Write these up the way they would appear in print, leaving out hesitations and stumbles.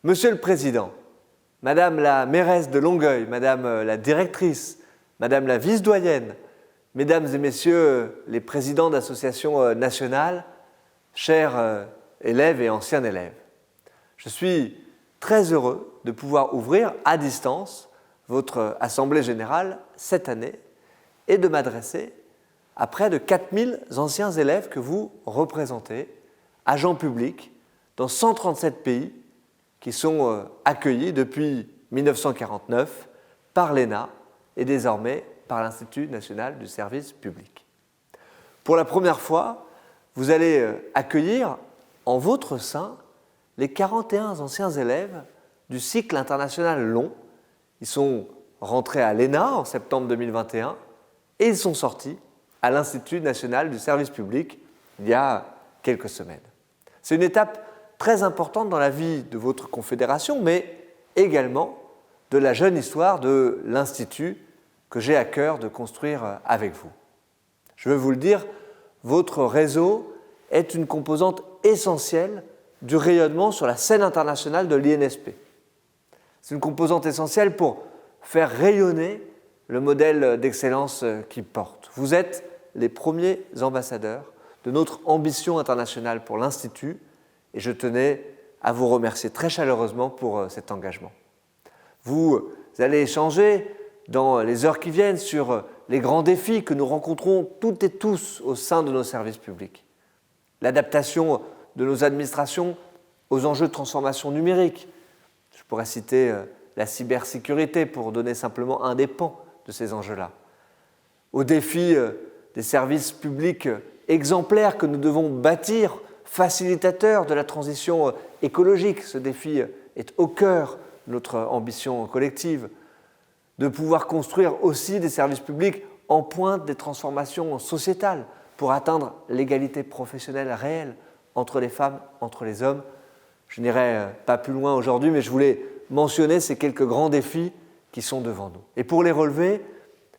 Monsieur le Président, Madame la mairesse de Longueuil, Madame la directrice, Madame la vice-doyenne, Mesdames et Messieurs les présidents d'associations nationales, chers élèves et anciens élèves, je suis très heureux de pouvoir ouvrir à distance votre Assemblée générale cette année et de m'adresser à près de 4000 anciens élèves que vous représentez, agents publics, dans 137 pays qui sont accueillis depuis 1949 par l'ENA et désormais par l'Institut national du service public. Pour la première fois, vous allez accueillir en votre sein les 41 anciens élèves du cycle international long. Ils sont rentrés à l'ENA en septembre 2021 et ils sont sortis à l'Institut national du service public il y a quelques semaines. C'est une étape très importante dans la vie de votre confédération, mais également de la jeune histoire de l'Institut que j'ai à cœur de construire avec vous. Je veux vous le dire, votre réseau est une composante essentielle du rayonnement sur la scène internationale de l'INSP. C'est une composante essentielle pour faire rayonner le modèle d'excellence qu'il porte. Vous êtes les premiers ambassadeurs de notre ambition internationale pour l'Institut et je tenais à vous remercier très chaleureusement pour cet engagement. Vous allez échanger dans les heures qui viennent sur les grands défis que nous rencontrons toutes et tous au sein de nos services publics. L'adaptation de nos administrations aux enjeux de transformation numérique. Je pourrais citer la cybersécurité pour donner simplement un des pans de ces enjeux-là. Aux défis des services publics exemplaires que nous devons bâtir, facilitateurs de la transition écologique. Ce défi est au cœur de notre ambition collective. De pouvoir construire aussi des services publics en pointe des transformations sociétales pour atteindre l'égalité professionnelle réelle entre les femmes, entre les hommes. Je n'irai pas plus loin aujourd'hui, mais je voulais mentionner ces quelques grands défis qui sont devant nous. Et pour les relever,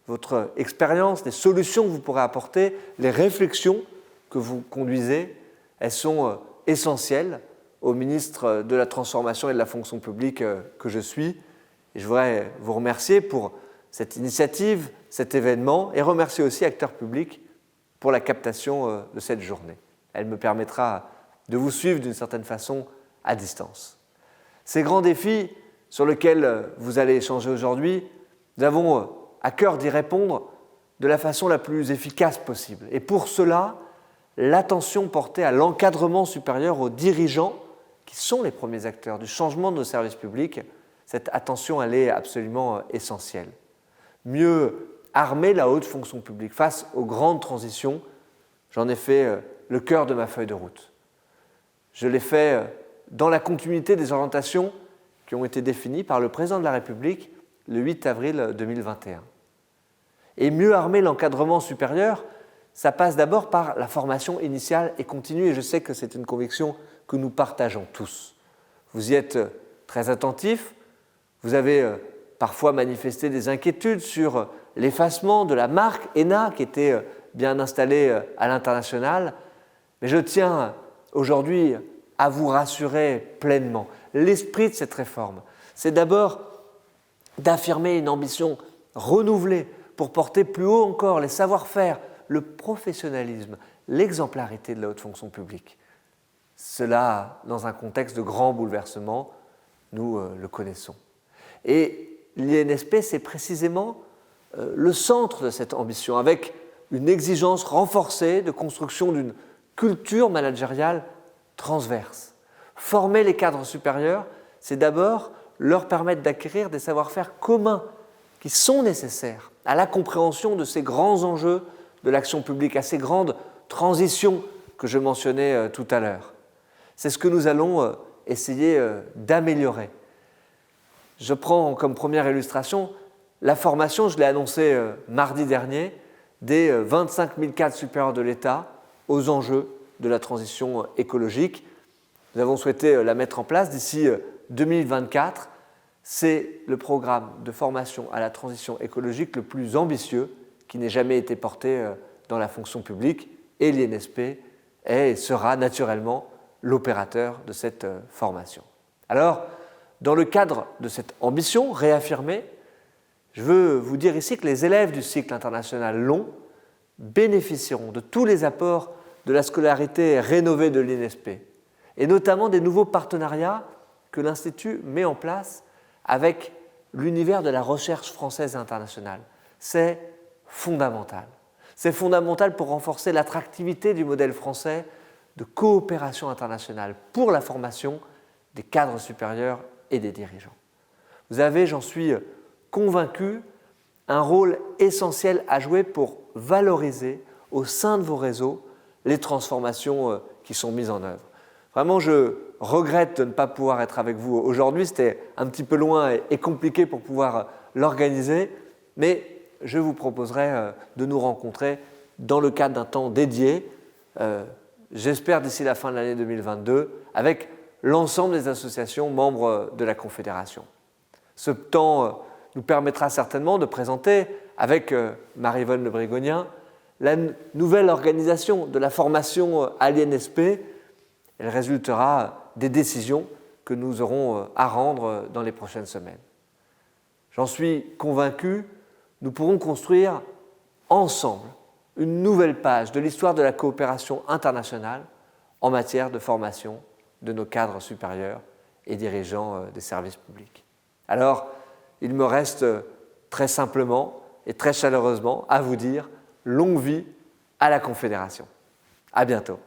votre expérience, les solutions que vous pourrez apporter, les réflexions que vous conduisez, elles sont essentielles au ministre de la Transformation et de la Fonction publique que je suis. Et je voudrais vous remercier pour cette initiative, cet événement, et remercier aussi Acteurs Publics pour la captation de cette journée. Elle me permettra de vous suivre d'une certaine façon à distance. Ces grands défis sur lesquels vous allez échanger aujourd'hui, nous avons à cœur d'y répondre de la façon la plus efficace possible. Et pour cela, l'attention portée à l'encadrement supérieur aux dirigeants, qui sont les premiers acteurs du changement de nos services publics, cette attention, elle est absolument essentielle. Mieux armer la haute fonction publique face aux grandes transitions, j'en ai fait le cœur de ma feuille de route. Je l'ai fait dans la continuité des orientations qui ont été définies par le président de la République le 8 avril 2021. Et mieux armer l'encadrement supérieur, ça passe d'abord par la formation initiale et continue, et je sais que c'est une conviction que nous partageons tous. Vous y êtes très attentifs. Vous avez parfois manifesté des inquiétudes sur l'effacement de la marque ENA qui était bien installée à l'international. Mais je tiens aujourd'hui à vous rassurer pleinement. L'esprit de cette réforme, c'est d'abord d'affirmer une ambition renouvelée pour porter plus haut encore les savoir-faire, le professionnalisme, l'exemplarité de la haute fonction publique. Cela dans un contexte de grand bouleversement, nous le connaissons. Et l'INSP, c'est précisément le centre de cette ambition, avec une exigence renforcée de construction d'une culture managériale transverse. Former les cadres supérieurs, c'est d'abord leur permettre d'acquérir des savoir-faire communs qui sont nécessaires à la compréhension de ces grands enjeux de l'action publique, à ces grandes transitions que je mentionnais tout à l'heure. C'est ce que nous allons essayer d'améliorer. Je prends comme première illustration la formation, je l'ai annoncé mardi dernier, des 25 000 cadres supérieurs de l'État aux enjeux de la transition écologique. Nous avons souhaité la mettre en place d'ici 2024. C'est le programme de formation à la transition écologique le plus ambitieux qui n'ait jamais été porté dans la fonction publique et l'INSP est et sera naturellement l'opérateur de cette formation. Alors, dans le cadre de cette ambition réaffirmée, je veux vous dire ici que les élèves du cycle international long bénéficieront de tous les apports de la scolarité rénovée de l'INSP, et notamment des nouveaux partenariats que l'Institut met en place avec l'univers de la recherche française et internationale. C'est fondamental. C'est fondamental pour renforcer l'attractivité du modèle français de coopération internationale pour la formation des cadres supérieurs et des dirigeants. Vous avez, j'en suis convaincu, un rôle essentiel à jouer pour valoriser au sein de vos réseaux les transformations qui sont mises en œuvre. Vraiment, je regrette de ne pas pouvoir être avec vous aujourd'hui. C'était un petit peu loin et compliqué pour pouvoir l'organiser, mais je vous proposerai de nous rencontrer dans le cadre d'un temps dédié, j'espère d'ici la fin de l'année 2022, avec l'ensemble des associations membres de la Confédération. Ce temps nous permettra certainement de présenter, avec Marie-Yvonne Le Brigonien, la nouvelle organisation de la formation à l'INSP. Elle résultera des décisions que nous aurons à rendre dans les prochaines semaines. J'en suis convaincu, nous pourrons construire ensemble une nouvelle page de l'histoire de la coopération internationale en matière de formation de nos cadres supérieurs et dirigeants des services publics. Alors, il me reste très simplement et très chaleureusement à vous dire longue vie à la Confédération. À bientôt.